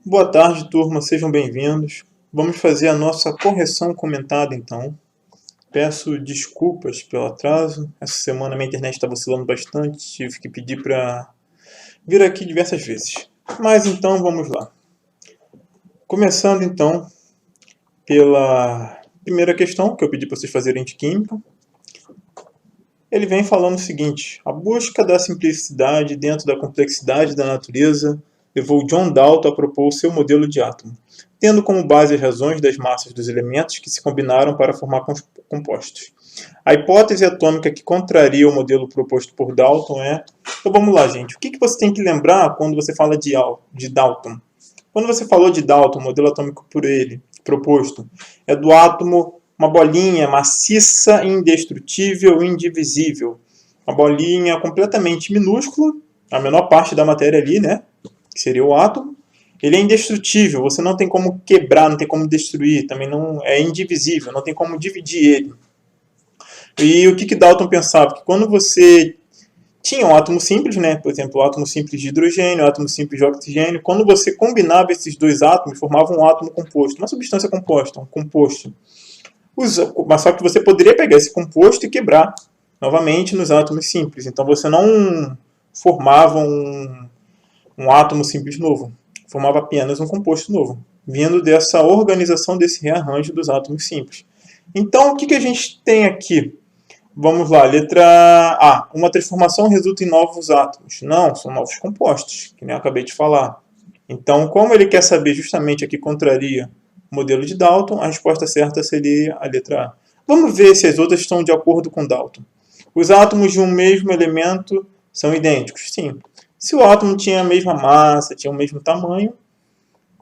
Boa tarde, turma, sejam bem-vindos. Vamos fazer a nossa correção comentada, então. Peço desculpas pelo atraso. Essa semana minha internet está vacilando bastante, tive que pedir para vir aqui diversas vezes. Mas então, vamos lá. Começando, então, pela primeira questão, que eu pedi para vocês fazerem de química. Ele vem falando o seguinte: a busca da simplicidade dentro da complexidade da natureza levou John Dalton a propor o seu modelo de átomo, tendo como base as razões das massas dos elementos que se combinaram para formar compostos. A hipótese atômica que contraria o modelo proposto por Dalton é... Então vamos lá, gente. O que você tem que lembrar quando você fala de Dalton? Quando você falou de Dalton, o modelo atômico por ele proposto, é do átomo uma bolinha maciça, indestrutível, indivisível. Uma bolinha completamente minúscula, a menor parte da matéria ali, né? Que seria o átomo. Ele é indestrutível, você não tem como quebrar, não tem como destruir, também não é indivisível, não tem como dividir ele. E o que Dalton pensava? Que quando você tinha um átomo simples, né? Por exemplo, o átomo simples de hidrogênio, o átomo simples de oxigênio, quando você combinava esses dois átomos, formava um átomo composto, uma substância composta, um composto. Mas só que você poderia pegar esse composto e quebrar novamente nos átomos simples. Então você não formava um átomo simples novo, formava apenas um composto novo, vindo dessa organização, desse rearranjo dos átomos simples. Então o que a gente tem aqui? Vamos lá, letra A. Uma transformação resulta em novos átomos. Não, são novos compostos, que nem eu acabei de falar. Então, como ele quer saber justamente aqui contraria o modelo de Dalton, a resposta certa seria a letra A. Vamos ver se as outras estão de acordo com Dalton. Os átomos de um mesmo elemento são idênticos? Sim. Se o átomo tinha a mesma massa, tinha o mesmo tamanho,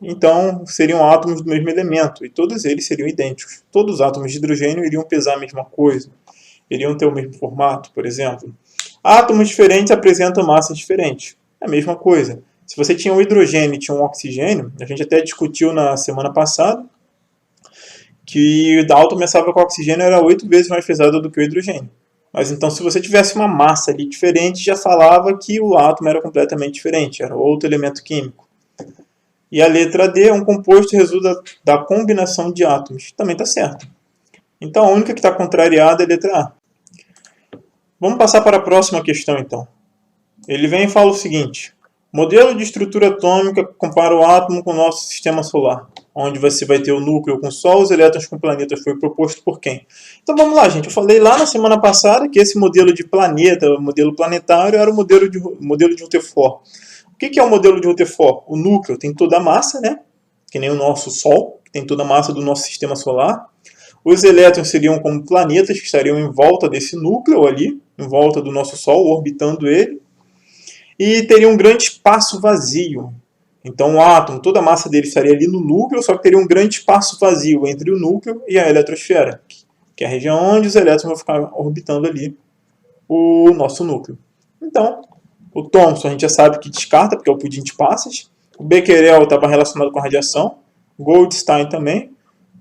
então seriam átomos do mesmo elemento, e todos eles seriam idênticos. Todos os átomos de hidrogênio iriam pesar a mesma coisa, iriam ter o mesmo formato, por exemplo. Átomos diferentes apresentam massas diferentes. É a mesma coisa. Se você tinha um hidrogênio e tinha um oxigênio, a gente até discutiu na semana passada que o Dalton pensava que o oxigênio era 8 vezes mais pesado do que o hidrogênio. Mas então, se você tivesse uma massa ali diferente, já falava que o átomo era completamente diferente, era outro elemento químico. E a letra D, um composto resulta da combinação de átomos. Também está certo. Então, a única que está contrariada é a letra A. Vamos passar para a próxima questão, então. Ele vem e fala o seguinte: modelo de estrutura atômica compara o átomo com o nosso sistema solar, onde você vai ter o núcleo com o Sol, os elétrons com planetas. Foi proposto por quem? Então vamos lá, gente. Eu falei lá na semana passada que esse modelo de planeta, o modelo planetário, era o modelo de Rutherford. O que é o modelo de Rutherford? O núcleo tem toda a massa, né? Que nem o nosso Sol, que tem toda a massa do nosso sistema solar. Os elétrons seriam como planetas que estariam em volta desse núcleo ali, em volta do nosso Sol, orbitando ele. E teria um grande espaço vazio. Então o átomo, toda a massa dele estaria ali no núcleo, só que teria um grande espaço vazio entre o núcleo e a eletrosfera, que é a região onde os elétrons vão ficar orbitando ali o nosso núcleo. Então, o Thomson a gente já sabe que descarta, porque é o pudim de passas. O Becquerel estava relacionado com a radiação. Goldstein também.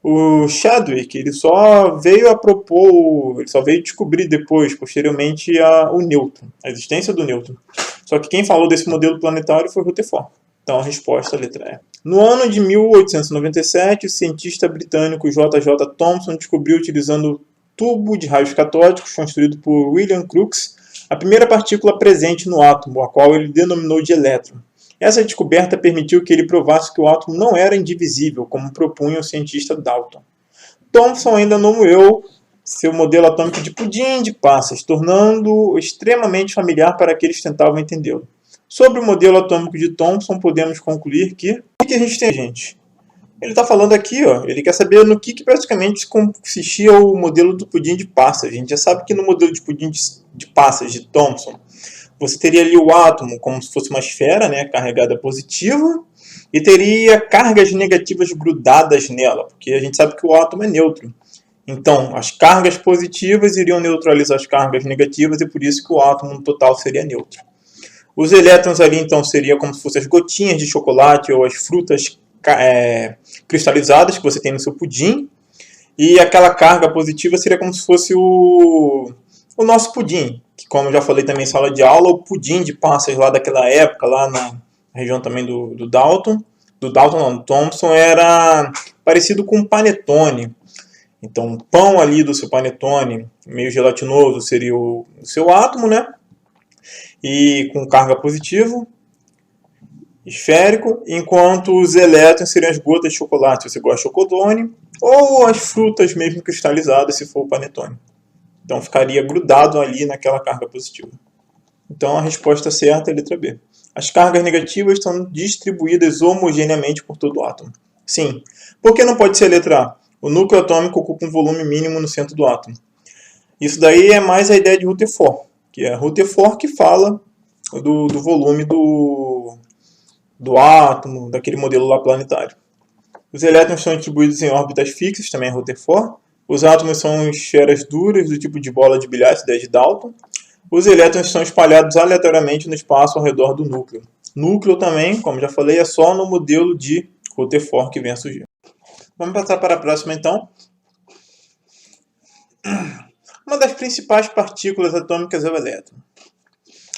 O Chadwick, ele só veio a propor, ele só veio descobrir depois, posteriormente, o nêutron, a existência do nêutron. Só que quem falou desse modelo planetário foi Rutherford. Então a resposta é a letra E. No ano de 1897, o cientista britânico J. J. Thomson descobriu, utilizando tubo de raios catódicos construído por William Crookes, a primeira partícula presente no átomo, a qual ele denominou de elétron. Essa descoberta permitiu que ele provasse que o átomo não era indivisível, como propunha o cientista Dalton. Thomson ainda nomeou seu modelo atômico de pudim de passas, tornando-o extremamente familiar para aqueles que tentavam entendê-lo. Sobre o modelo atômico de Thomson, podemos concluir que... O que a gente tem, gente? Ele está falando aqui, ó, ele quer saber no que praticamente consistia o modelo do pudim de passas. A gente já sabe que no modelo de pudim de passas de Thomson, você teria ali o átomo como se fosse uma esfera, né, carregada positiva, e teria cargas negativas grudadas nela, porque a gente sabe que o átomo é neutro. Então, as cargas positivas iriam neutralizar as cargas negativas, e por isso que o átomo no total seria neutro. Os elétrons ali, então, seriam como se fossem as gotinhas de chocolate ou as frutas cristalizadas que você tem no seu pudim, e aquela carga positiva seria como se fosse o nosso pudim, que, como eu já falei também em sala de aula, o pudim de passas lá daquela época, lá na região também do Dalton, do Dalton não, do Thomson era parecido com panetone. Então, o pão ali do seu panetone, meio gelatinoso, seria o seu átomo, né? E com carga positiva, esférico, enquanto os elétrons seriam as gotas de chocolate, se você gosta de chocotone, ou as frutas mesmo cristalizadas, se for o panetone. Então, ficaria grudado ali naquela carga positiva. Então, a resposta certa é a letra B. As cargas negativas estão distribuídas homogeneamente por todo o átomo. Sim. Por que não pode ser a letra A? O núcleo atômico ocupa um volume mínimo no centro do átomo. Isso daí é mais a ideia de Rutherford, que é Rutherford que fala do volume do átomo, daquele modelo lá planetário. Os elétrons são distribuídos em órbitas fixas, também é Rutherford. Os átomos são esferas duras, do tipo de bola de bilhar, essa ideia de Dalton. Os elétrons são espalhados aleatoriamente no espaço ao redor do núcleo. Núcleo também, como já falei, é só no modelo de Rutherford que vem a surgir. Vamos passar para a próxima, então. Uma das principais partículas atômicas é o elétron.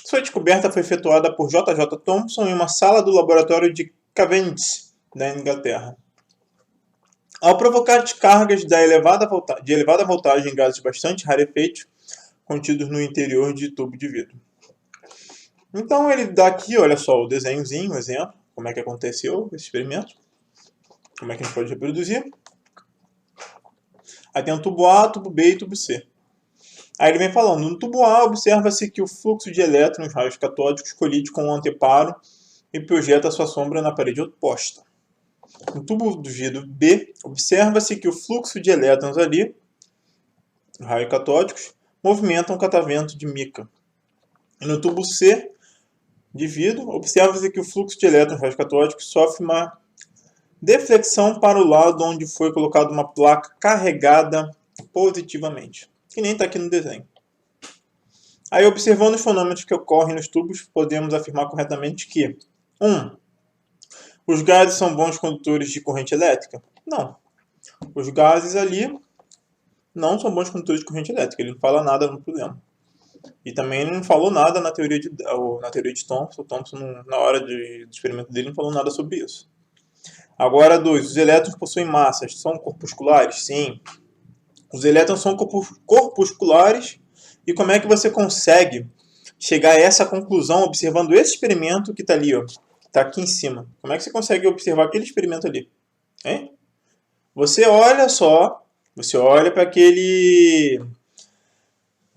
Sua descoberta foi efetuada por J.J. Thomson em uma sala do laboratório de Cavendish, na Inglaterra. Ao provocar descargas de elevada voltagem em gases bastante rarefeitos, contidos no interior de tubo de vidro. Então ele dá aqui, olha só, o desenhozinho, um exemplo, como é que aconteceu esse experimento, como é que a gente pode reproduzir. Aí tem o tubo A, tubo B e tubo C. Aí ele vem falando, no tubo A observa-se que o fluxo de elétrons raios catódicos colide com o anteparo e projeta sua sombra na parede oposta. No tubo do vidro B, observa-se que o fluxo de elétrons ali, raios catódicos, movimentam o catavento de mica. E no tubo C de vidro, observa-se que o fluxo de elétrons raios catódicos sofre uma deflexão para o lado onde foi colocada uma placa carregada positivamente, que nem está aqui no desenho. Aí, observando os fenômenos que ocorrem nos tubos, podemos afirmar corretamente que 1. Os gases são bons condutores de corrente elétrica? Não. Os gases ali não são bons condutores de corrente elétrica. Ele não fala nada no problema. E também não falou nada na teoria de Thomson. O Thomson, na hora do experimento dele, não falou nada sobre isso. Agora, 2. Os elétrons possuem massas. São corpusculares? Sim. Os elétrons são corpusculares. E como é que você consegue chegar a essa conclusão observando esse experimento que está ali, ó? Está aqui em cima. Como é que você consegue observar aquele experimento ali? Hein? Você olha só, você olha para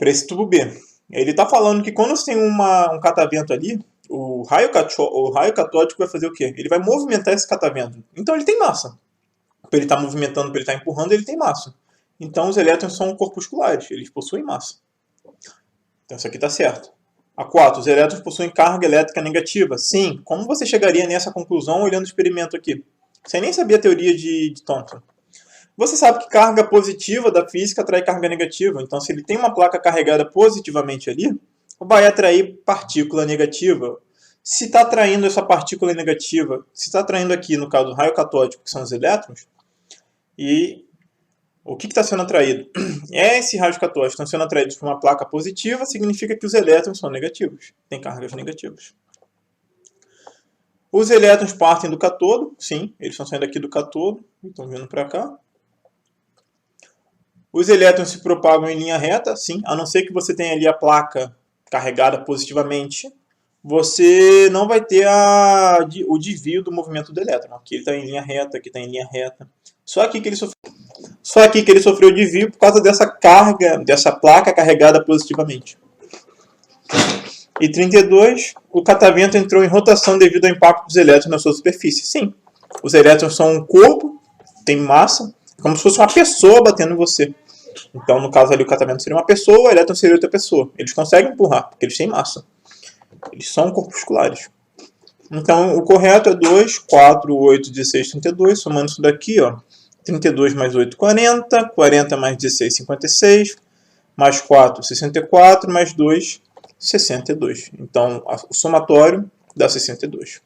esse tubo B. Ele está falando que quando você tem um catavento ali, o raio catódico vai fazer o quê? Ele vai movimentar esse catavento. Então ele tem massa. Para ele estar movimentando, para ele estar empurrando, ele tem massa. Então os elétrons são corpusculares, eles possuem massa. Então isso aqui está certo. A 4. Os elétrons possuem carga elétrica negativa? Sim. Como você chegaria nessa conclusão olhando o experimento aqui? Você nem sabia a teoria de Thomson. Você sabe que carga positiva da física atrai carga negativa. Então, se ele tem uma placa carregada positivamente ali, vai atrair partícula negativa. Se está atraindo essa partícula negativa, se está atraindo aqui, no caso, o raio catódico, que são os elétrons, e o que está sendo atraído? Esses raios catódicos estão sendo atraídos por uma placa positiva, significa que os elétrons são negativos, têm cargas negativas. Os elétrons partem do cátodo, sim, eles estão saindo aqui do cátodo, estão vindo para cá. Os elétrons se propagam em linha reta, sim, a não ser que você tenha ali a placa carregada positivamente, você não vai ter o desvio do movimento do elétron. Aqui ele está em linha reta, aqui está em linha reta. Só aqui que ele sofreu desvio por causa dessa carga, dessa placa carregada positivamente. E 32, o catavento entrou em rotação devido ao impacto dos elétrons na sua superfície. Sim, os elétrons são um corpo, tem massa, como se fosse uma pessoa batendo em você. Então, no caso ali, o catavento seria uma pessoa, o elétron seria outra pessoa. Eles conseguem empurrar, porque eles têm massa. Eles são corpusculares. Então, o correto é 2, 4, 8, 16, 32. Somando isso daqui, ó, 32 mais 8, 40. 40 mais 16, 56. Mais 4, 64. Mais 2, 62. Então, o somatório dá 62.